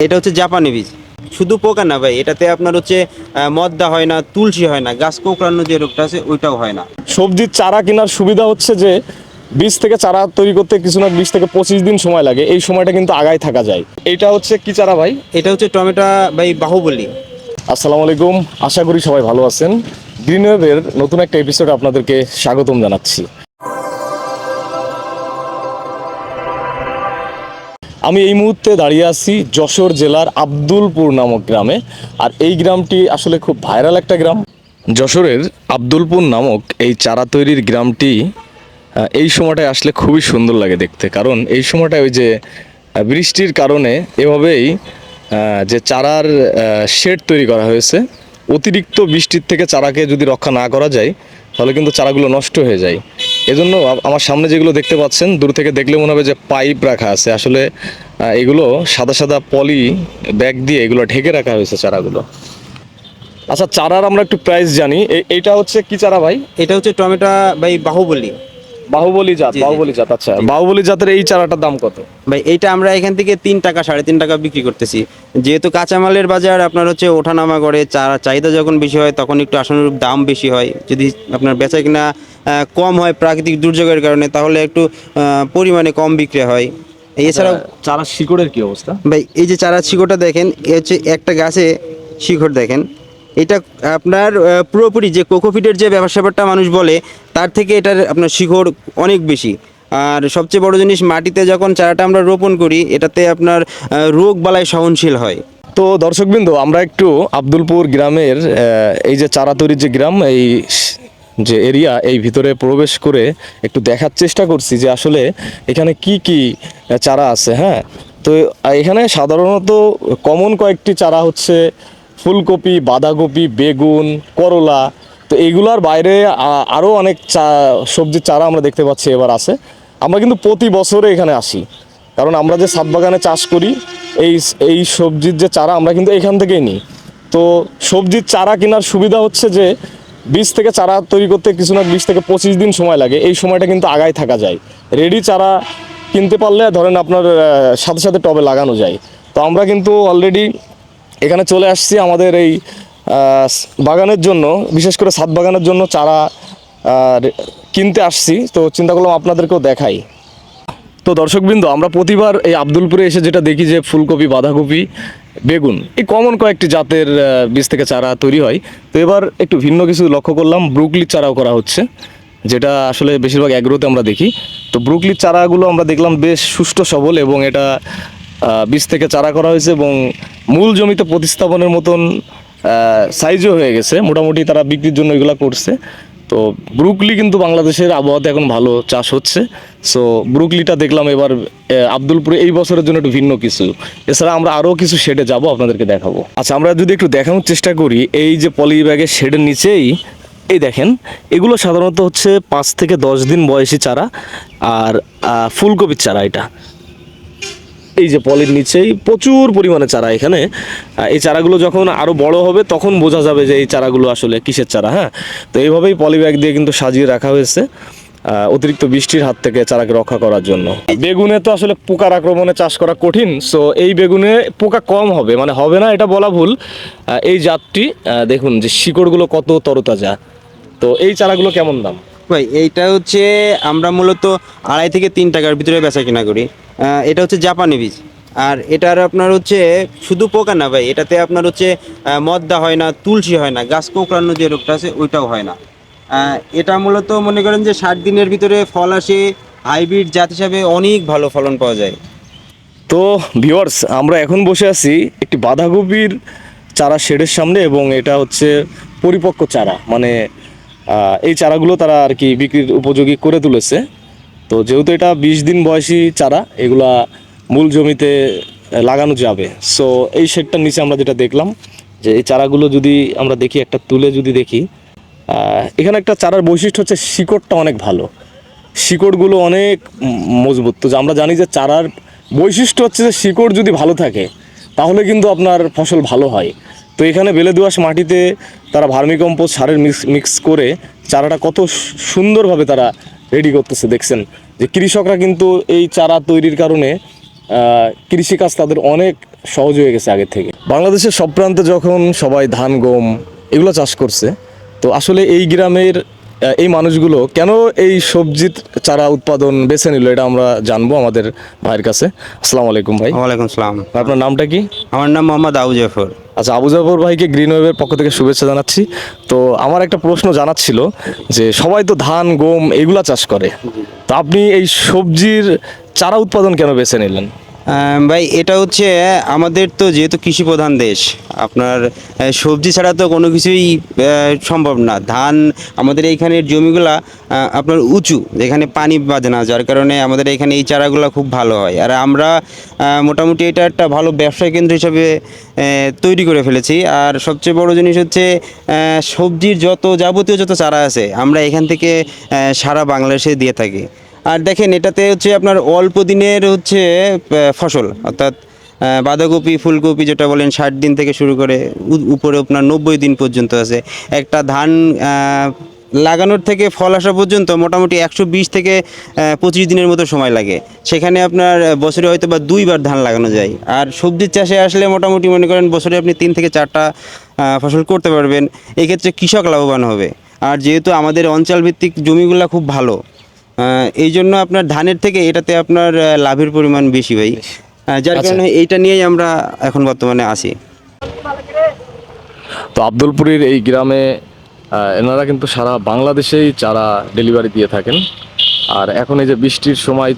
এটা হচ্ছে জাপানি বীজ। শুধু পোকা না ভাই, এটাতে আপনার হচ্ছে মদ্দা হয় না, তুলসী হয় না, গাছ কোঁকড়ানো যে রোগটা আছে ওইটাও হয় না। সবজির চারা কেনার সুবিধা হচ্ছে যে বীজ থেকে চারা তৈরি করতে কিছু না 20 থেকে 25 দিন সময় লাগে, এই সময়টা কিন্তু আগায় থাকা যায়। এটা হচ্ছে কি চারা ভাই? এটা হচ্ছে টমেটো ভাই, বাহুবলী। আসসালামু আলাইকুম, আশা করি সবাই ভালো আছেন। গ্রিন ওয়েভের নতুন একটা এপিসোডে আপনাদেরকে স্বাগতম জানাচ্ছি। আমি এই মুহূর্তে দাঁড়িয়ে আছি যশোর জেলার আব্দুলপুর নামক গ্রামে। আর এই গ্রামটি আসলে খুব ভাইরাল একটা গ্রাম। যশোরের আব্দুলপুর নামক এই চারা তৈরির গ্রামটি এই সময়টায় আসলে খুবই সুন্দর লাগে দেখতে, কারণ এই সময়টায় ওই যে বৃষ্টির কারণে এভাবেই যে চারার শেড তৈরি করা হয়েছে। অতিরিক্ত বৃষ্টির থেকে চারাকে যদি রক্ষা না করা যায় তাহলে কিন্তু চারাগুলো নষ্ট হয়ে যায়। এজন্য আমার সামনে যেগুলো দেখতে পাচ্ছেন, দূর থেকে দেখলে মনে হবে যে পাইপ রাখা আছে, আসলে এগুলো সাদা সাদা পলি ব্যাগ দিয়ে এগুলো ঢেকে রাখা হয়েছে চারাগুলো। আচ্ছা, চারার আমরা একটু প্রাইস জানি। এইটা হচ্ছে কি চারা ভাই? এটা হচ্ছে টমেটো ভাই, বাহুবলী। বাহুবলী জাত। জি, জি। বাহুবলী জাত, আচ্ছা। জি। বাহুবলী জাতের এই চারাটার দাম কত ভাই এইটা আমরা এখান থেকে 3 টাকা 3.5 টাকা বিক্রি করতেছি। যেহেতু কাঁচামালের বাজার আপনার হচ্ছে ওঠানামা করে, চাহিদা যখন বেশি হয় তখন একটু আশানুরূপ দাম বেশি হয়। যদি আপনার বেচা কিনা কম হয় প্রাকৃতিক দুর্যোগের কারণে, তাহলে একটু পরিমাণে কম বিক্রি হয়। এছাড়াও চারা শিকড়ের কি অবস্থা? ভাই এই যে চারা শিকড়টা দেখেন, এ হচ্ছে একটা গাছে শিকড় দেখেন। এটা আপনার পুরোপুরি যে কোকোপিটের যে ব্যাপারটা মানুষ বলে, তার থেকে এটার আপনার শিকড় অনেক বেশি। আর সবচেয়ে বড় জিনিস, মাটিতে যখন চারাটা আমরা রোপণ করি, এটাতে আপনার রোগ বালাই সহনশীল হয়। তো দর্শকবৃন্দ, আমরা একটু আব্দুলপুর গ্রামের এই যে চারা তৈরির যে গ্রাম, এই যে এরিয়া, এই ভিতরে প্রবেশ করে একটু দেখার চেষ্টা করছি যে আসলে এখানে কি কি চারা আছে। হ্যাঁ, তো এখানে সাধারণত কমন কয়েকটি চারা হচ্ছে ফুলকপি, বাঁধাকপি, বেগুন, করলা। তো এইগুলার বাইরে আরও অনেক সবজির চারা আমরা দেখতে পাচ্ছি এবার আছে। আমরা কিন্তু প্রতি বছরে এখানে আসি, কারণ আমরা যে ছাদ বাগানে চাষ করি, এই এই সবজির যে চারা আমরা কিন্তু এখান থেকেই নিই। তো সবজির চারা কেনার সুবিধা হচ্ছে যে বীজ থেকে চারা তৈরি করতে কিছু না 20 থেকে 25 দিন সময় লাগে, এই সময়টা কিন্তু আগায় থাকা যায়। রেডি চারা কিনতে পারলে ধরেন আপনার সাথে সাথে টবে লাগানো যায়। তো আমরা কিন্তু অলরেডি এখানে চলে আসছি আমাদের এই বাগানের জন্য, বিশেষ করে ছাদ বাগানের জন্য চারা কিনতে আসছি। তো চিন্তা করলাম আপনাদেরকেও দেখাই। তো দর্শকবৃন্দ, আমরা প্রতিবার এই আব্দুলপুরে এসে যেটা দেখি যে ফুলকপি, বাঁধাকপি, বেগুন, এই কমন কয়েকটি জাতের বীজ থেকে চারা তৈরি হয়। তো এবার একটু ভিন্ন কিছু লক্ষ্য করলাম, ব্রুকলির চারাও করা হচ্ছে, যেটা আসলে বেশিরভাগ অ্যাগ্রোতে আমরা দেখি। তো ব্রুকলির চারাগুলো আমরা দেখলাম বেশ সুষ্ঠু সবল, এবং এটা বীজ থেকে চারা করা হয়েছে এবং মূল জমিতে প্রতিস্থাপনের মতন সাইজও হয়ে গেছে। মোটামুটি তারা বিক্রির জন্য এগুলো করছে। তো ব্রুকলি কিন্তু বাংলাদেশের আবহাওয়াতে এখন ভালো চাষ হচ্ছে। সো ব্রুকলিটা দেখলাম এবার আব্দুলপুরে এই বছরের জন্য একটু ভিন্ন কিছু। এছাড়া আমরা আরও কিছু শেডে যাব, আপনাদেরকে দেখাবো। আচ্ছা, আমরা যদি একটু দেখানোর চেষ্টা করি, এই যে পলি ব্যাগের শেডের নিচেই এই দেখেন, এগুলো সাধারণত হচ্ছে 5 থেকে 10 দিন বয়সী চারা। আর ফুলকপির চারা এটা, এই যে পলির নিচেই প্রচুর পরিমাণে চারা এখানে। এই চারাগুলো যখন আরও বড় হবে তখন বোঝা যাবে যে এই চারাগুলো আসলে কিসের চারা। হ্যাঁ, তো এইভাবেই পলি ব্যাগ দিয়ে কিন্তু সাজিয়ে রাখা হয়েছে অতিরিক্ত বৃষ্টির হাত থেকে চারাকে রক্ষা করার জন্য। বেগুনে তো আসলে পোকার আক্রমণে চাষ করা কঠিন, সো এই বেগুনে পোকা কম হবে, মানে হবে না এটা বলা ভুল। এই জাতটি দেখুন যে শিকড়গুলো কত তরতাজা। তো এই চারাগুলো কেমন দাম ভাই এইটা হচ্ছে আমরা মূলত 2.5 থেকে 3 টাকার ভিতরে বেচা কিনা করি। এটা হচ্ছে জাপানি বীজ। আর এটার আপনার হচ্ছে শুধু পোকা না ভাই, এটাতে আপনার হচ্ছে মদ্দা হয় না, তুলসী হয় না, গাছ কোঁকড়ানো যে রোগটা আছে ওইটাও হয় না। এটা মূলত মনে করেন যে 60 দিনের ভিতরে ফল আসে। হাইব্রিড জাত হিসাবে অনেক ভালো ফলন পাওয়া যায়। তো ভিউয়ার্স, আমরা এখন বসে আছি একটি বাঁধাকপির চারা শেডের সামনে, এবং এটা হচ্ছে পরিপক্ক চারা, মানে এই চারাগুলো তারা আর কি বিক্রির উপযোগী করে তুলেছে। তো যেহেতু এটা 20 দিন বয়সী চারা, এগুলা মূল জমিতে লাগানো যাবে। সো এই শেডটার নিচে আমরা যেটা দেখলাম যে এই চারাগুলো যদি আমরা দেখি, একটা তুলে যদি দেখি, এখানে একটা চারার বৈশিষ্ট্য হচ্ছে শিকড়টা অনেক ভালো, শিকড়গুলো অনেক মজবুত। তো আমরা জানি যে চারার বৈশিষ্ট্য হচ্ছে যে শিকড় যদি ভালো থাকে তাহলে কিন্তু আপনার ফসল ভালো হয়। তো এখানে বেলে দোআঁশ মাটিতে তারা ভার্মিকম্পোস্ট সারের মিক্স করে চারাটা কত সুন্দরভাবে তারা রেডি করতেছে। দেখছেন যে কৃষকরা কিন্তু এই চারা তৈরির কারণে কৃষিকাজ তাদের অনেক সহজ হয়ে গেছে আগের থেকে। বাংলাদেশের সব প্রান্তে যখন সবাই ধান গম এগুলো চাষ করছে, তো আসলে এই গ্রামের এই মানুষগুলো কেন এই সবজির চারা উৎপাদন বেছে নিল, এটা আমরা জানবো আমাদের ভাইয়ের কাছে। আসসালামু আলাইকুম ভাই। ওয়ালাইকুম সালাম। আপনার নামটা কি? আমার নাম মোহাম্মদ আবু জাফর। আচ্ছা, আবু জাফর ভাইকে গ্রিন ওয়েভের পক্ষ থেকে শুভেচ্ছা জানাচ্ছি। তো আমার একটা প্রশ্ন জানার ছিল যে সবাই তো ধান গম এগুলা চাষ করে, তো আপনি এই সবজির চারা উৎপাদন কেন বেছে নিলেন? ভাই এটা হচ্ছে আমাদের তো যেহেতু কৃষি প্রধান দেশ, আপনার সবজি ছাড়া তো কোনো কিছুই সম্ভব না। ধান আমাদের এইখানের জমিগুলা আপনার উঁচু, এখানে পানি বাজে না, যার কারণে আমাদের এখানে এই চারাগুলো খুব ভালো হয়। আর আমরা মোটামুটি এটা একটা ভালো ব্যবসায় কেন্দ্র হিসাবে তৈরি করে ফেলেছি। আর সবচেয়ে বড় জিনিস হচ্ছে সবজির যাবতীয় যত চারা আছে আমরা এখান থেকে সারা বাংলাদেশে দিয়ে থাকি। আর দেখেন এটাতে হচ্ছে আপনার অল্প দিনের হচ্ছে ফসল, অর্থাৎ বাঁধাকপি ফুলকপি যেটা বলেন 60 দিন থেকে শুরু করে উপরে আপনার 90 দিন পর্যন্ত আছে। একটা ধান লাগানোর থেকে ফল আসা পর্যন্ত মোটামুটি 120 থেকে 25 দিনের মতো সময় লাগে। সেখানে আপনার বছরে হয়তো বা 2বার ধান লাগানো যায়। আর সবজির চাষে আসলে মোটামুটি মনে করেন বছরে আপনি 3 থেকে 4টা ফসল করতে পারবেন। এক্ষেত্রে কৃষক লাভবান হবে। আর যেহেতু আমাদের অঞ্চলভিত্তিক জমিগুলো খুব ভালো, এই জন্য আপনার ধানের থেকে এটাতে আপনার লাভের পরিমাণ বেশি ভাই। যার আচ্ছা। কারণে এইটা নিয়েই আমরা এখন বর্তমানে আছি। তো আব্দুলপুরের এই গ্রামে এনারা কিন্তু সারা বাংলাদেশেই চারা ডেলিভারি দিয়ে থাকেন। আর এখন এই যে বৃষ্টির সময়,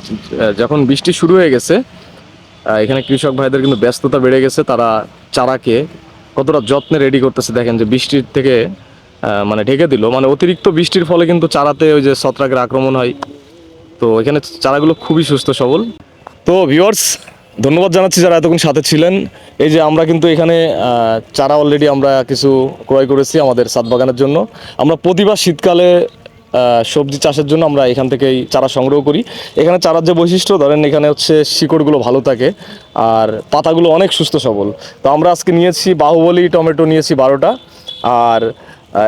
যখন বৃষ্টি শুরু হয়ে গেছে, এখানে কৃষক ভাইদের কিন্তু ব্যস্ততা বেড়ে গেছে। তারা চারাকে কতটা যত্নে রেডি করতেছে দেখেন, যে বৃষ্টির থেকে মানে ঢেকে দিল, মানে অতিরিক্ত বৃষ্টির ফলে কিন্তু চারাতে ওই যে ছত্রাকের আক্রমণ হয়। তো এখানে চারাগুলো খুবই সুস্থ সবল। তো ভিউয়ার্স, ধন্যবাদ জানাচ্ছি যারা এতক্ষণ সাথে ছিলেন। এই যে আমরা কিন্তু এখানে চারা অলরেডি আমরা কিছু ক্রয় করেছি আমাদের ছাদ বাগানের জন্য। আমরা প্রতিবার শীতকালে সবজি চাষের জন্য আমরা এখান থেকেই চারা সংগ্রহ করি। এখানে চারার যে বৈশিষ্ট্য, ধরেন এখানে হচ্ছে শিকড়গুলো ভালো থাকে আর পাতাগুলো অনেক সুস্থ সবল। তো আমরা আজকে নিয়েছি বাহুবলী টমেটো নিয়েছি 12টা, আর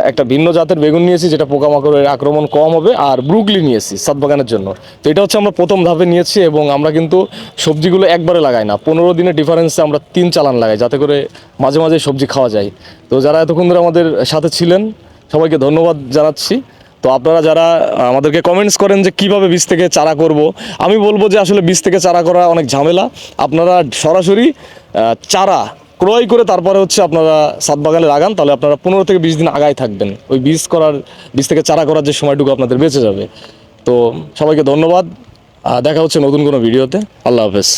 একটা ভিন্ন জাতের বেগুন নিয়েছি যেটা পোকামাকড়ের আক্রমণ কম হবে, আর ব্রুকলি নিয়েছি ছাদ বাগানের জন্য। তো এটা হচ্ছে আমরা প্রথম ধাপে নিয়েছি, এবং আমরা কিন্তু সবজিগুলো একবারে লাগাই না, 15 দিনের ডিফারেন্সে আমরা 3 চালান লাগাই, যাতে করে মাঝে মাঝে সবজি খাওয়া যায়। তো যারা এতক্ষণ ধরে আমাদের সাথে ছিলেন সবাইকে ধন্যবাদ জানাচ্ছি। তো আপনারা যারা আমাদেরকে কমেন্টস করেন যে কিভাবে বীজ থেকে চারা করব, আমি বলবো যে আসলে বীজ থেকে চারা করা অনেক ঝামেলা। আপনারা সরাসরি চারা ক্রয় করে তারপরে হচ্ছে আপনারা ছাদ বাগানে লাগান, তাহলে আপনারা 15 থেকে 20 দিন আগায় থাকবেন। ওই বীজ থেকে চারা করার যে সময়টুকু আপনাদের বেঁচে যাবে। তো সবাইকে ধন্যবাদ, দেখা হচ্ছে নতুন কোনো ভিডিওতে। আল্লাহ হাফেজ।